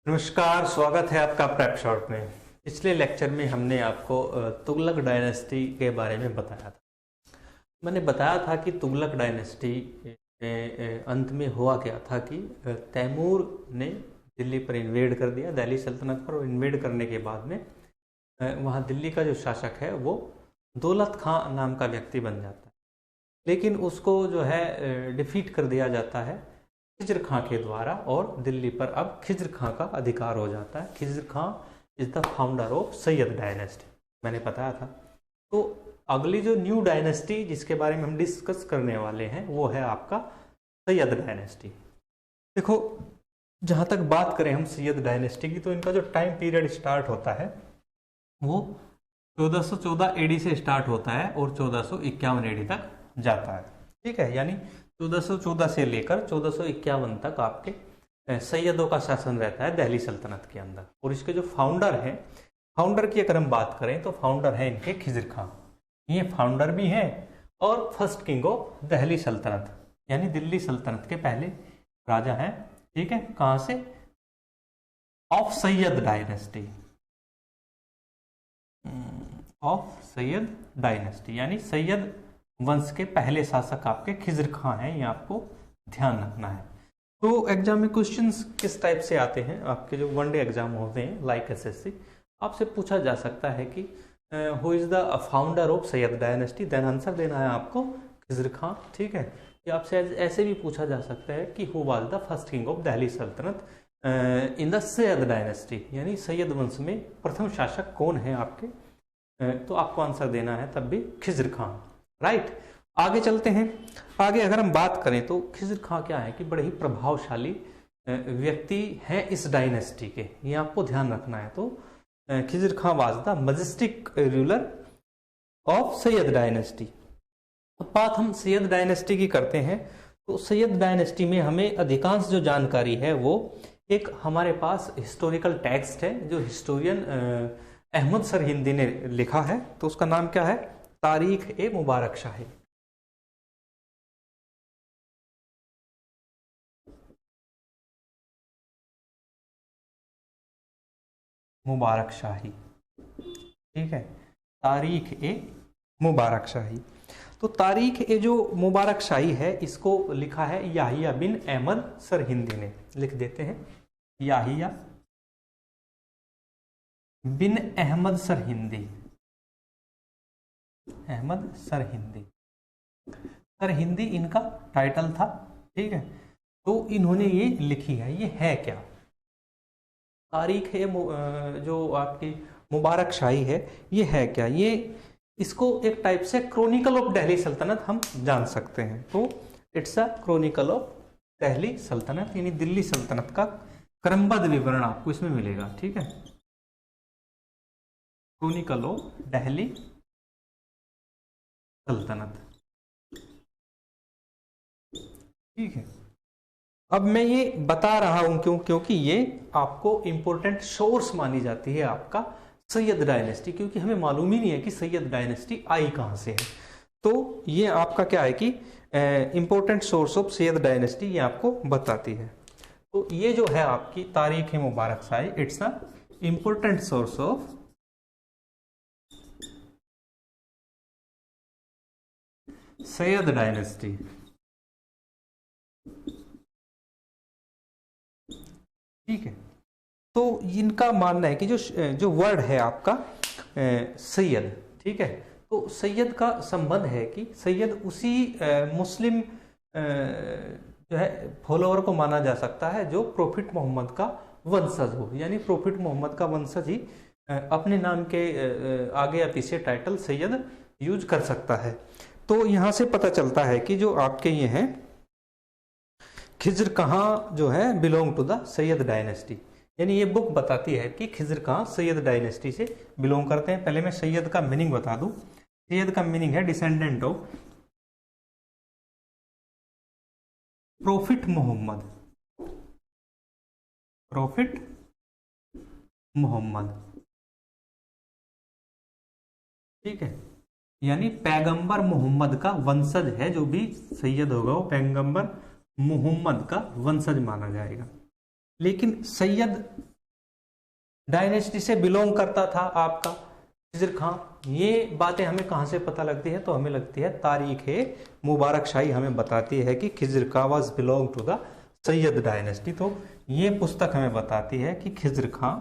नमस्कार, स्वागत है आपका प्रेप शॉट में। पिछले लेक्चर में हमने आपको तुगलक डायनेस्टी के बारे में बताया था। मैंने बताया था कि तुगलक डायनेस्टी अंत में हुआ क्या था कि तैमूर ने दिल्ली पर इन्वेड कर दिया, दिल्ली सल्तनत पर। इन्वेड करने के बाद में वहाँ दिल्ली का जो शासक है वो दौलत खां नाम का व्यक्ति बन जाता है, लेकिन उसको जो है डिफीट कर दिया जाता है खिज्र खां के द्वारा, और दिल्ली पर अब खिज्र खां का अधिकार हो जाता है। Khizr Khan is the founder of Sayyid dynasty, मैंने बताया था। तो अगली जो न्यू डायनेस्टी जिसके बारे में हम डिस्कस करने वाले हैं वो है आपका सैयद डायनेस्टी। देखो, जहाँ तक बात करें हम सैयद डायनेस्टी की, तो इनका जो टाइम पीरियड स्टार्ट होता है वो 1414 एडी से स्टार्ट होता है और 1451 एडी तक जाता है। ठीक है, यानी 1414 से लेकर 1451 तक आपके सैयदों का शासन रहता है दिल्ली सल्तनत के अंदर। और इसके जो फाउंडर हैं, फाउंडर की अगर हम बात करें तो फाउंडर है इनके खिज्र खां। ये फाउंडर भी हैं और फर्स्ट किंग ऑफ दिल्ली सल्तनत, यानी दिल्ली सल्तनत के पहले राजा हैं। ठीक है, कहां से? Of Sayyid dynasty, of Sayyid dynasty, यानी सैयद वंश के पहले शासक आपके खिज्र खां हैं। ये आपको ध्यान रखना है। तो एग्जाम में क्वेश्चंस किस टाइप से आते हैं? आपके जो वनडे एग्जाम होते हैं लाइक एसएससी, आपसे पूछा जा सकता है कि who is the founder of Sayyid dynasty, then answer देना है आपको खिज्र खां। ठीक है, या आपसे ऐसे भी पूछा जा सकता है कि who was the first king of Delhi सल्तनत इन द सैयद डायनेस्टी, यानी सैयद वंश में प्रथम शासक कौन है आपके, तो आपको आंसर देना है तब भी खिज्र खां। राइट, आगे चलते हैं। आगे अगर हम बात करें तो खिज्र खां क्या है कि बड़े ही प्रभावशाली व्यक्ति हैं इस डायनेस्टी के, ये आपको ध्यान रखना है। तो Khizr Khan was the majestic ruler of Sayyid dynasty. अब बात हम सैयद डायनेस्टी की करते हैं, तो सैयद डायनेस्टी में हमें अधिकांश जो जानकारी है वो एक हमारे पास हिस्टोरिकल टेक्स्ट है जो हिस्टोरियन अहमद सरहिंदी ने लिखा है। तो उसका नाम क्या है? तारीख ए मुबारक शाही। मुबारक शाही, ठीक है, तारीख ए मुबारक शाही। तो तारीख ए जो मुबारक शाही है इसको लिखा है याहिया बिन अहमद सरहिंदी ने। लिख देते हैं याहिया बिन अहमद सरहिंदी, अहमद सरहिंदी, सरहिंदी इनका टाइटल था। ठीक है, तो इन्होंने ये लिखी है। ये है क्या? तारीख है जो आपकी मुबारक शाही है, ये है क्या? ये इसको एक टाइप से क्रोनिकल ऑफ दिल्ली सल्तनत हम जान सकते हैं। तो it's a chronicle of Delhi सल्तनत, यानी दिल्ली सल्तनत का क्रमबद्ध विवरण आपको इसमें मिलेगा। ठीक है, क्रोनिकल ऑफ दिल्ली सल्तनत। ठीक है, अब मैं ये बता रहा हूं क्योंकि ये आपको इंपॉर्टेंट सोर्स मानी जाती है आपका सैयद डायनेस्टी, क्योंकि हमें मालूम ही नहीं है कि सैयद डायनेस्टी आई कहां से है। तो ये आपका क्या है कि important source of Sayyid dynasty ये आपको बताती है। तो ये जो है आपकी Tarikh Mubarak Shahi, it's a important source of Sayyid dynasty. ठीक है, तो इनका मानना है कि जो वर्ड है आपका सैयद, ठीक है, तो सैयद का संबंध है कि सैयद उसी मुस्लिम जो है फॉलोअर को माना जा सकता है जो प्रोफिट मोहम्मद का वंशज हो, यानी प्रोफिट मोहम्मद का वंशज ही अपने नाम के आगे या पीछे टाइटल सैयद यूज कर सकता है। तो यहां से पता चलता है कि जो आपके ये हैं खिज्र कहाँ जो है belong to the Sayyid dynasty, यानी ये बुक बताती है कि खिज्र कहाँ सैयद डायनेस्टी से बिलोंग करते हैं। पहले मैं सैयद का मीनिंग बता दूं। सैयद का मीनिंग है descendant of prophet Muhammad, prophet Muhammad. ठीक है, यानी पैगंबर मोहम्मद का वंशज है, जो भी सैयद होगा वो पैगंबर मोहम्मद का वंशज माना जाएगा। लेकिन सैयद डायनेस्टी से बिलोंग करता था आपका खिज़र खां। ये बातें हमें कहाँ से पता लगती है? तो हमें लगती है तारीख मुबारक शाही हमें बताती है कि Khizr Khan was belong to the Sayyid dynasty. तो ये पुस्तक हमें बताती है कि Khizr Khan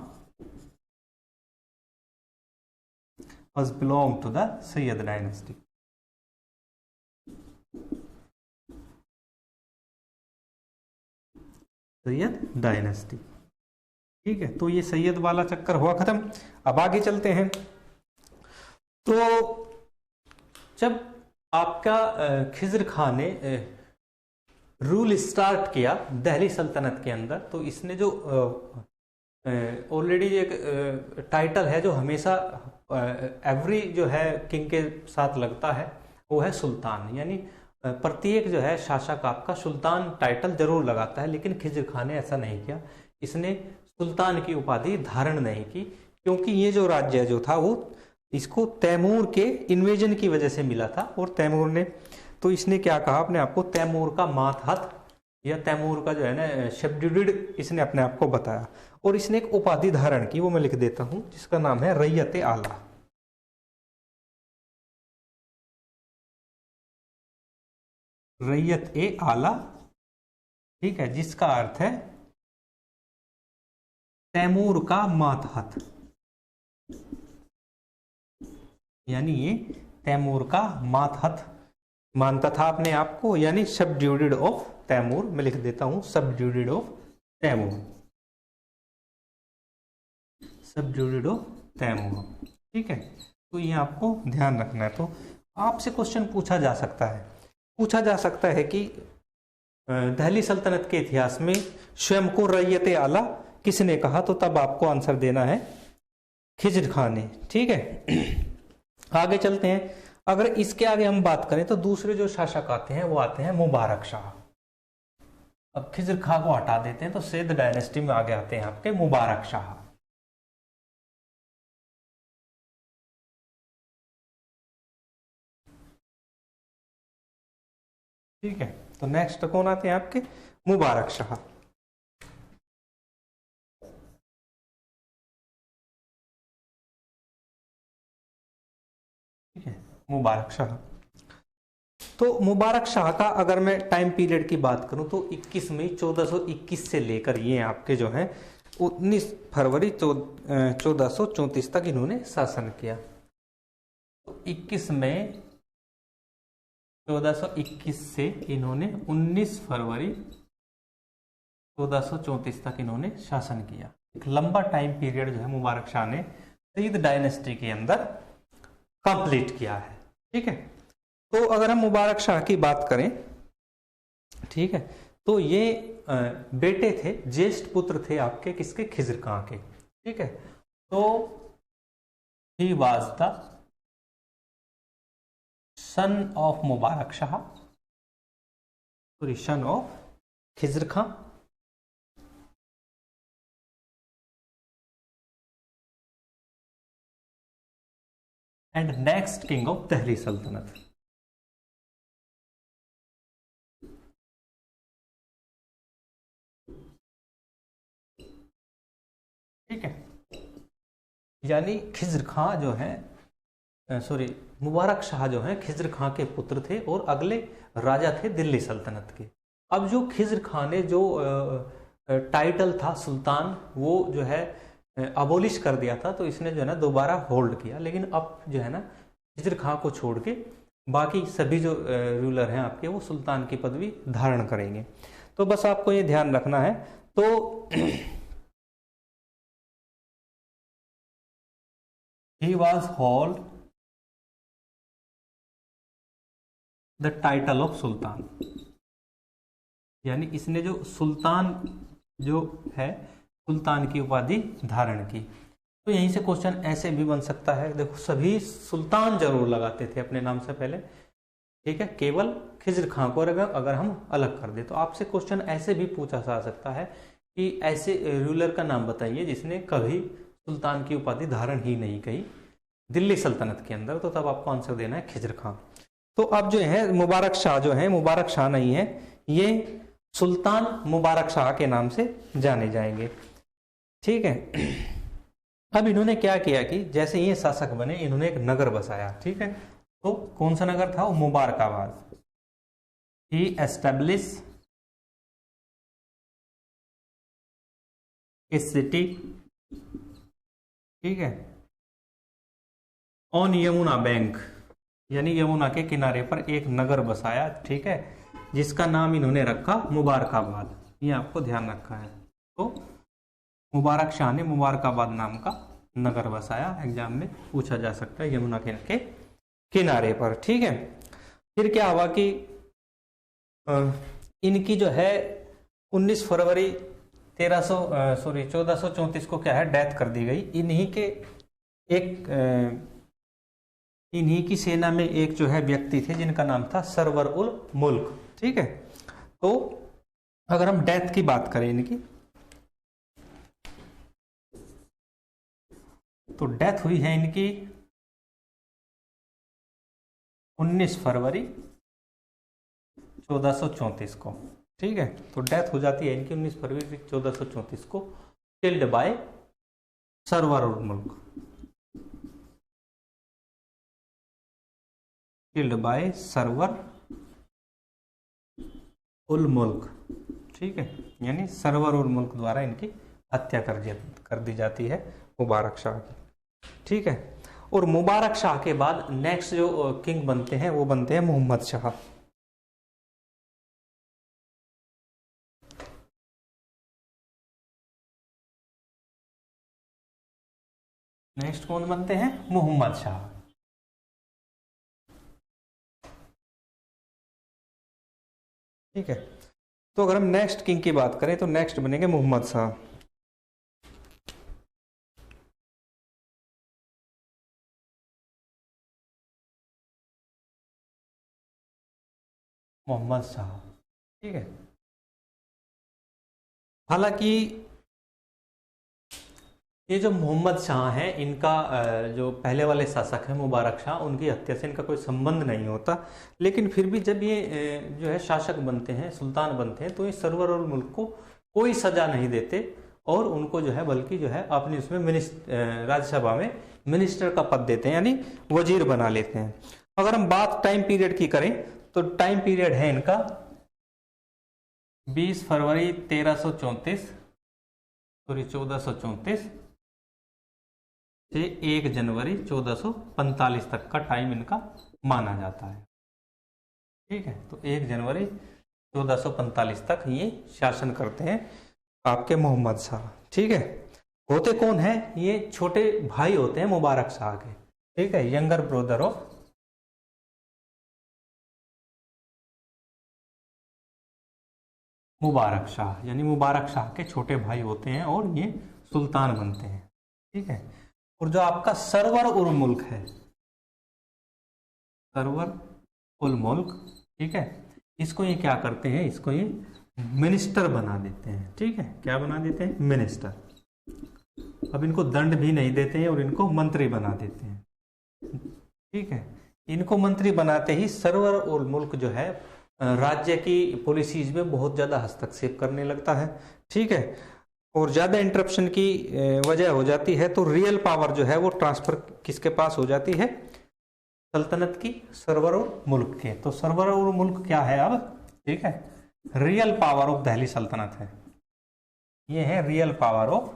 was belong to the Sayyid dynasty. Sayyid dynasty, ठीक है। तो ये सैयद वाला चक्कर हुआ खत्म। अब आगे चलते हैं। तो जब आपका खिज़र खां ने रूल स्टार्ट किया दिल्ली सल्तनत के अंदर, तो इसने जो ऑलरेडी एक टाइटल है जो हमेशा एवरी जो है किंग के साथ लगता है, वो है सुल्तान। यानी प्रत्येक जो है शासक आपका सुल्तान टाइटल जरूर लगाता है, लेकिन खिज़र खां ने ऐसा नहीं किया। इसने सुल्तान की उपाधि धारण नहीं की, क्योंकि ये जो राज्य जो था वो इसको तैमूर के इन्वेजन की वजह से मिला था। और तैमूर ने, तो इसने क्या कहा अपने आप को? तैमूर का मातहत या तैमूर का जो है ना सब्ड्यूटेड, इसने अपने आप को बताया। और इसने एक उपाधि धारण की, वो मैं लिख देता हूं, जिसका नाम है रैयत आला। रैयत ए आला, ठीक है, जिसका अर्थ है तैमूर का मातहत। यानी ये तैमूर का मातहत मानता था अपने आप को, यानी सब्ड्यूटेड ऑफ तैमूर। मैं लिख देता हूं सब्ड्यूटेड ऑफ तैमूर, सब्ड्यूटेड ऑफ तैमूर, ठीक है। तो ये आपको ध्यान रखना है। तो आपसे क्वेश्चन पूछा जा सकता है कि दिल्ली सल्तनत के इतिहास में स्वयं को रैयत आला किसने कहा? तो तब आपको आंसर देना है खिज़र खां ने, ठीक है। आगे चलते हैं। अगर इसके आगे हम बात करें तो दूसरे जो शासक आते हैं वो आते हैं मुबारक शाह। अब खिज़र खां को हटा देते हैं तो सैयद डायनेस्टी में आगे आते हैं आपके मुबारक शाह। ठीक है, तो नेक्स्ट कौन आते हैं आपके? मुबारक शाह। ठीक है, मुबारक शाह। तो मुबारक शाह का अगर मैं टाइम पीरियड की बात करूं तो 21 मई 1421 से लेकर ये आपके जो है 19 फरवरी 1434 तक इन्होंने शासन किया। तो 21 मई 1421 से इन्होंने 19 फरवरी 1434 तक इन्होंने शासन किया। एक लंबा टाइम पीरियड जो है मुबारक शाह ने सईद डायनेस्टी के अंदर कंप्लीट किया है। ठीक है, तो अगर हम मुबारक शाह की बात करें, ठीक है, तो ये बेटे थे, ज्येष्ठ पुत्र थे आपके किसके? खिज़र खां के। ठीक है, तो he was the son of Mubarak Shah, sorry son of Khizar Khan, and next king of Delhi सल्तनत। ठीक है, यानी खिज़र खां जो है, सॉरी मुबारक शाह जो है खिज़र खां के पुत्र थे और अगले राजा थे दिल्ली सल्तनत के। अब जो खिज़र खां ने जो टाइटल था सुल्तान, वो जो है अबोलिश कर दिया था, तो इसने जो है ना दोबारा होल्ड किया। लेकिन अब जो है ना खिज़र खां को छोड़ के बाकी सभी जो रूलर हैं आपके वो सुल्तान की पदवी धारण करेंगे। तो बस आपको ये ध्यान रखना है। तो he was hold the title of sultan, यानी इसने जो सुल्तान जो है सुल्तान की उपाधि धारण की। तो यहीं से क्वेश्चन ऐसे भी बन सकता है, देखो सभी सुल्तान जरूर लगाते थे अपने नाम से पहले, ठीक है, केवल खिज़र खां को अगर हम अलग कर दे तो आपसे क्वेश्चन ऐसे भी पूछा जा सकता है कि ऐसे रूलर का नाम बताइए जिसने कभी सुल्तान की उपाधि धारण ही नहीं की दिल्ली सल्तनत के अंदर, तो तब आपको आंसर देना है खिज़र खां। तो अब जो है मुबारक शाह जो है, मुबारक शाह नहीं है, ये सुल्तान मुबारक शाह के नाम से जाने जाएंगे। ठीक है, अब इन्होंने क्या किया कि जैसे ये शासक बने, इन्होंने एक नगर बसाया, ठीक है। तो कौन सा नगर था वो? मुबारकाबाद। ही एस्टेब्लिश ए सिटी, ठीक है, ऑन यमुना बैंक, यानी यमुना के किनारे पर एक नगर बसाया, ठीक है, जिसका नाम इन्होंने रखा मुबारकाबाद। ये आपको ध्यान रखा है। तो मुबारक शाह ने मुबारकाबाद नाम का नगर बसाया, एग्जाम में पूछा जा सकता है, यमुना के किनारे पर, ठीक है। फिर क्या हुआ कि इनकी जो है 19 फरवरी 1434 को क्या है, डेथ कर दी गई। इन्हीं की सेना में एक जो है व्यक्ति थे जिनका नाम था सरवर उल मुल्क, ठीक है। तो अगर हम डेथ की बात करें इनकी, तो डेथ हुई है इनकी 19 फरवरी 1434 को, ठीक है। तो डेथ हो जाती है इनकी 19 फरवरी 1434 को, किल्ड बाय सरवर उल मुल्क, किल्ड बाय सरवर उल मुल्क, ठीक है। यानी सरवर उल मुल्क द्वारा इनकी हत्या कर दी जाती है मुबारक शाह की, ठीक है। और मुबारक शाह के बाद नेक्स्ट जो किंग बनते हैं वो बनते हैं मोहम्मद शाह। नेक्स्ट कौन बनते हैं? मोहम्मद शाह, ठीक है। तो अगर हम नेक्स्ट किंग की बात करें तो नेक्स्ट बनेंगे मोहम्मद शाह। मोहम्मद शाह, ठीक है। हालांकि ये जो मोहम्मद शाह हैं, इनका जो पहले वाले शासक हैं मुबारक शाह, उनकी हत्या से इनका कोई संबंध नहीं होता। लेकिन फिर भी जब ये जो है शासक बनते हैं, सुल्तान बनते हैं, तो ये सरवर और मुल्क को कोई सजा नहीं देते और उनको जो है बल्कि जो है अपनी उसमें राज्यसभा में मिनिस्टर का पद देते हैं, यानी वजीर बना लेते हैं। अगर हम बात टाइम पीरियड की करें तो टाइम पीरियड है इनका 20 फरवरी 1434 से 1 जनवरी 1445 तक का टाइम इनका माना जाता है, ठीक है। तो 1 जनवरी 1445 तक ये शासन करते हैं आपके मोहम्मद शाह, ठीक है। होते कौन है? ये छोटे भाई होते हैं मुबारक शाह के, ठीक है, younger brother of Mubarak Shah, यानी मुबारक शाह के छोटे भाई होते हैं और ये सुल्तान बनते हैं, ठीक है। और जो आपका सरवर उल मुल्क है, सरवर उल मुल्क, ठीक है, इसको ये क्या करते हैं? इसको ये मिनिस्टर बना देते हैं, ठीक है। क्या बना देते हैं? मिनिस्टर। अब इनको दंड भी नहीं देते हैं और इनको मंत्री बना देते हैं, ठीक है। इनको मंत्री बनाते ही सरवर उल मुल्क जो है राज्य की पॉलिसीज में बहुत ज्यादा हस्तक्षेप करने लगता है, ठीक है। और ज्यादा इंटरप्शन की वजह हो जाती है, तो रियल पावर जो है वो ट्रांसफर किसके पास हो जाती है? सल्तनत की, सरवर और मुल्क के। तो सरवर और मुल्क क्या है अब? ठीक है, रियल पावर ऑफ दिल्ली सल्तनत है। ये है रियल पावर ऑफ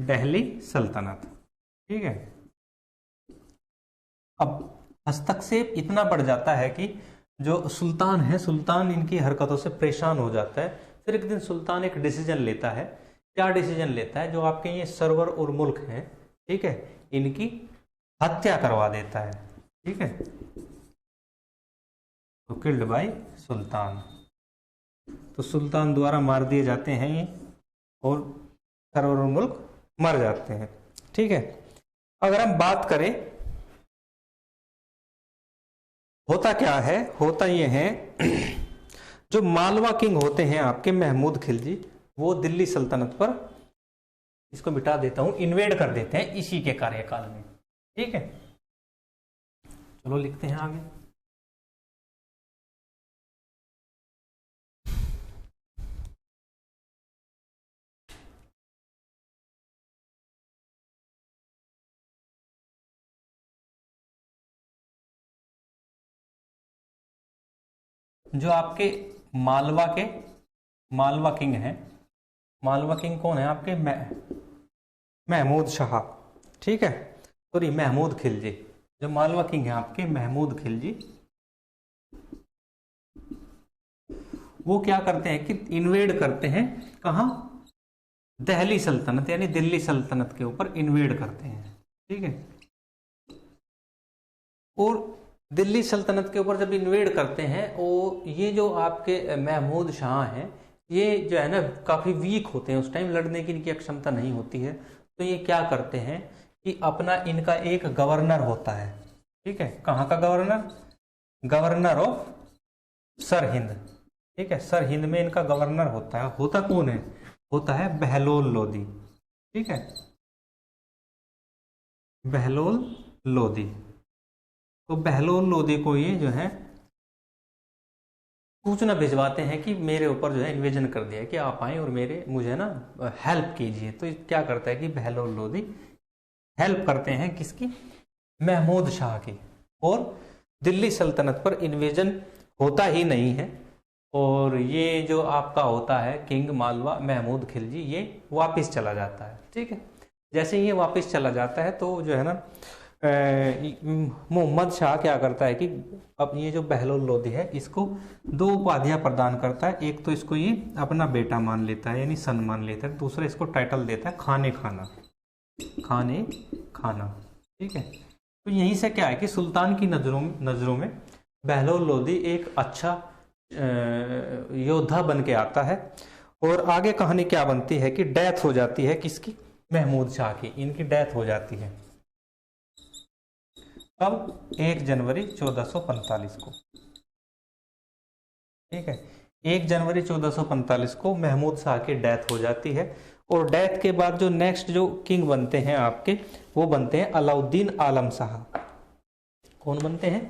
दिल्ली सल्तनत, ठीक है। अब हस्तक्षेप इतना बढ़ जाता है कि जो सुल्तान है, सुल्तान इनकी हरकतों से परेशान हो जाता है। फिर एक दिन सुल्तान एक डिसीजन लेता है। क्या डिसीजन लेता है? जो आपके ये सरवर और मुल्क हैं, ठीक है, इनकी हत्या करवा देता है, ठीक है। तो किल्ड बाय सुल्तान, तो सुल्तान द्वारा मार दिए जाते हैं ये और सरवर और मुल्क मर जाते हैं, ठीक है। अगर हम बात करें होता क्या है, होता ये है जो मालवा किंग होते हैं आपके महमूद खिलजी, वो दिल्ली सल्तनत पर, इसको मिटा देता हूं, इन्वेड कर देते हैं इसी के कार्यकाल में, ठीक है। चलो लिखते हैं आगे। जो आपके मालवा किंग हैं, मालवा किंग कौन है आपके? महमूद शाह, ठीक है, सॉरी महमूद खिलजी। जो मालवा किंग है आपके महमूद खिलजी, वो क्या करते हैं कि इन्वेड करते हैं, कहाँ? दिल्ली सल्तनत यानी दिल्ली सल्तनत के ऊपर इन्वेड करते हैं, ठीक है। और दिल्ली सल्तनत के ऊपर जब इन्वेड करते हैं, वो ये जो आपके महमूद शाह हैं, ये जो है ना काफ़ी वीक होते हैं, उस टाइम लड़ने की इनकी क्षमता नहीं होती है। तो ये क्या करते हैं कि अपना इनका एक गवर्नर होता है, ठीक है, कहाँ का गवर्नर? गवर्नर ऑफ सरहिंद, ठीक है, सरहिंद में इनका गवर्नर होता है। होता कौन है? होता है बहलोल लोदी, ठीक है, बहलोल लोदी। तो बहलोल लोदी को ये जो है सूचना भिजवाते हैं कि मेरे ऊपर जो है इन्वेजन कर दिया है, कि आप आए और मुझे ना हेल्प कीजिए। तो क्या करता है कि बहलोल लोदी हेल्प करते हैं किसकी? महमूद शाह की। और दिल्ली सल्तनत पर इन्वेजन होता ही नहीं है, और ये जो आपका होता है किंग मालवा महमूद खिलजी, ये वापस चला जाता है, ठीक है। जैसे ये वापस चला जाता है तो जो है ना मोहम्मद शाह क्या करता है कि अब ये जो बहलोल लोदी है, इसको 2 उपाधियां प्रदान करता है। एक तो इसको ये अपना बेटा मान लेता है यानी सन मान लेता है, दूसरा इसको टाइटल देता है खाने खाना, ठीक है। तो यहीं से क्या है कि सुल्तान की नजरों में बहलोल लोदी एक अच्छा योद्धा बन के आता है। और आगे कहानी क्या बनती है कि डेथ हो जाती है किसकी? महमूद शाह की। इनकी डेथ हो जाती है अब 1 जनवरी 1445 को, ठीक है, 1 जनवरी 1445 को महमूद शाह की डेथ हो जाती है। और डेथ के बाद जो नेक्स्ट जो किंग बनते हैं आपके, वो बनते हैं अलाउद्दीन आलम शाह। कौन बनते हैं?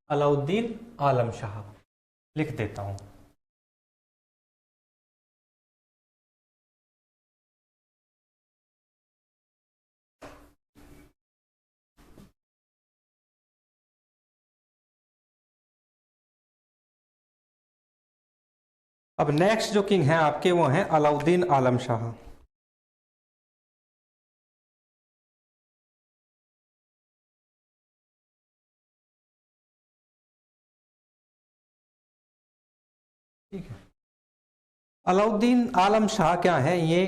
अलाउद्दीन आलम शाह। लिख देता हूं। अब नेक्स्ट जो किंग हैं आपके, वो हैं अलाउद्दीन आलम शाह। ठीक है, अलाउद्दीन आलम शाह क्या है? ये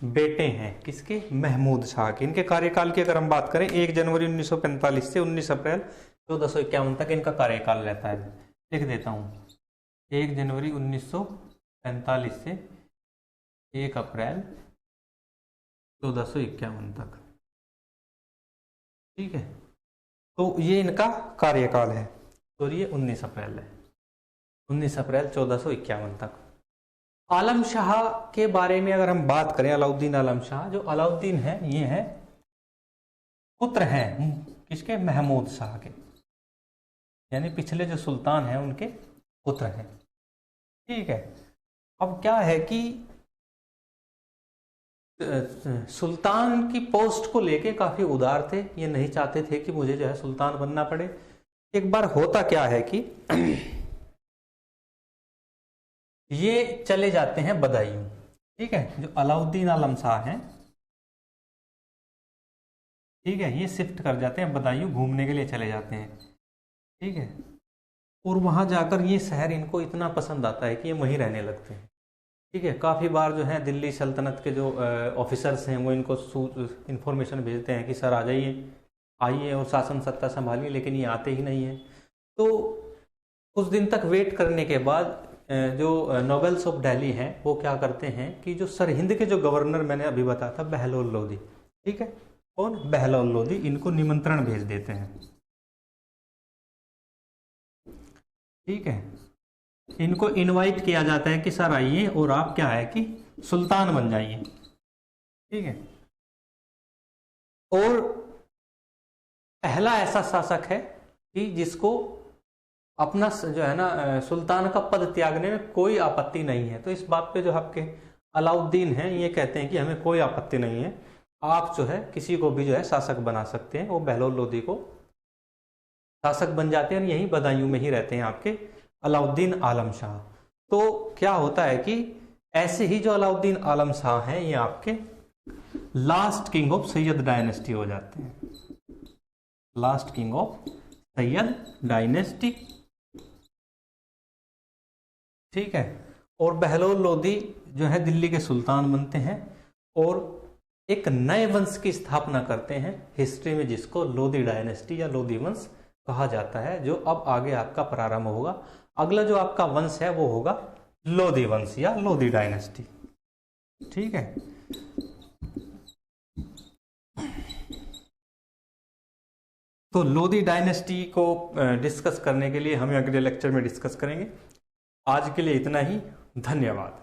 बेटे हैं किसके? महमूद शाह के। इनके कार्यकाल की अगर हम बात करें, 1 जनवरी 1945 से 19 अप्रैल 1451 तक इनका कार्यकाल रहता है। लिख देता हूं, 1 जनवरी 1945 से 1 अप्रैल 1451 तक, ठीक है। तो ये इनका कार्यकाल है, और ये 19 अप्रैल है, 19 अप्रैल 1451 तक। आलम शाह के बारे में अगर हम बात करें, अलाउद्दीन आलम शाह, जो अलाउद्दीन है ये है पुत्र हैं किसके? महमूद शाह के, यानी पिछले जो सुल्तान हैं उनके पुत्र हैं, ठीक है। अब क्या है कि सुल्तान की पोस्ट को लेके काफी उदार थे, ये नहीं चाहते थे कि मुझे जो है सुल्तान बनना पड़े। एक बार होता क्या है कि ये चले जाते हैं बदायूं, ठीक है, जो अलाउद्दीन आलम शाह हैं, ठीक है, ये शिफ्ट कर जाते हैं बदायूं, घूमने के लिए चले जाते हैं, ठीक है। और वहां जाकर ये शहर इनको इतना पसंद आता है कि ये वहीं रहने लगते हैं, ठीक है। काफ़ी बार जो है दिल्ली सल्तनत के जो ऑफिसर्स हैं वो इनको इंफॉर्मेशन भेजते हैं कि सर आ जाइए, आइए और शासन सत्ता संभालिए, लेकिन ये आते ही नहीं है। तो कुछ दिन तक वेट करने के बाद जो नोबेल्स ऑफ दिल्ली हैं वो क्या करते हैं कि जो सरहिंद के जो गवर्नर मैंने अभी बताया था बहलोल लोदी, ठीक है, कौन? बहलोल लोदी, इनको निमंत्रण भेज देते हैं, ठीक है। इनको इनवाइट किया जाता है कि सर आइए और आप क्या है कि सुल्तान बन जाइए, ठीक है। और पहला ऐसा शासक है कि जिसको अपना जो है ना सुल्तान का पद त्यागने में कोई आपत्ति नहीं है। तो इस बात पे जो आपके अलाउद्दीन हैं ये कहते हैं कि हमें कोई आपत्ति नहीं है, आप जो है किसी को भी जो है शासक बना सकते हैं। वो बहलोल लोदी को शासक बन जाते हैं और यहीं बदायूं में ही रहते हैं आपके अलाउद्दीन आलम शाह। तो क्या होता है कि ऐसे ही जो अलाउद्दीन आलम शाह हैं ये आपके last king of Sayyid dynasty हो जाते हैं, last king of Sayyid dynasty. ठीक है। और बहलोल लोदी जो है दिल्ली के सुल्तान बनते हैं और एक नए वंश की स्थापना करते हैं हिस्ट्री में, जिसको लोदी डायनेस्टी या लोदी वंश कहा जाता है, जो अब आगे आपका प्रारंभ होगा। अगला जो आपका वंश है वो होगा लोदी वंश या लोदी डायनेस्टी। ठीक है। तो लोदी डायनेस्टी को डिस्कस करने के लिए हम अगले लेक्चर में डिस्कस करेंगे। आज के लिए इतना ही, धन्यवाद।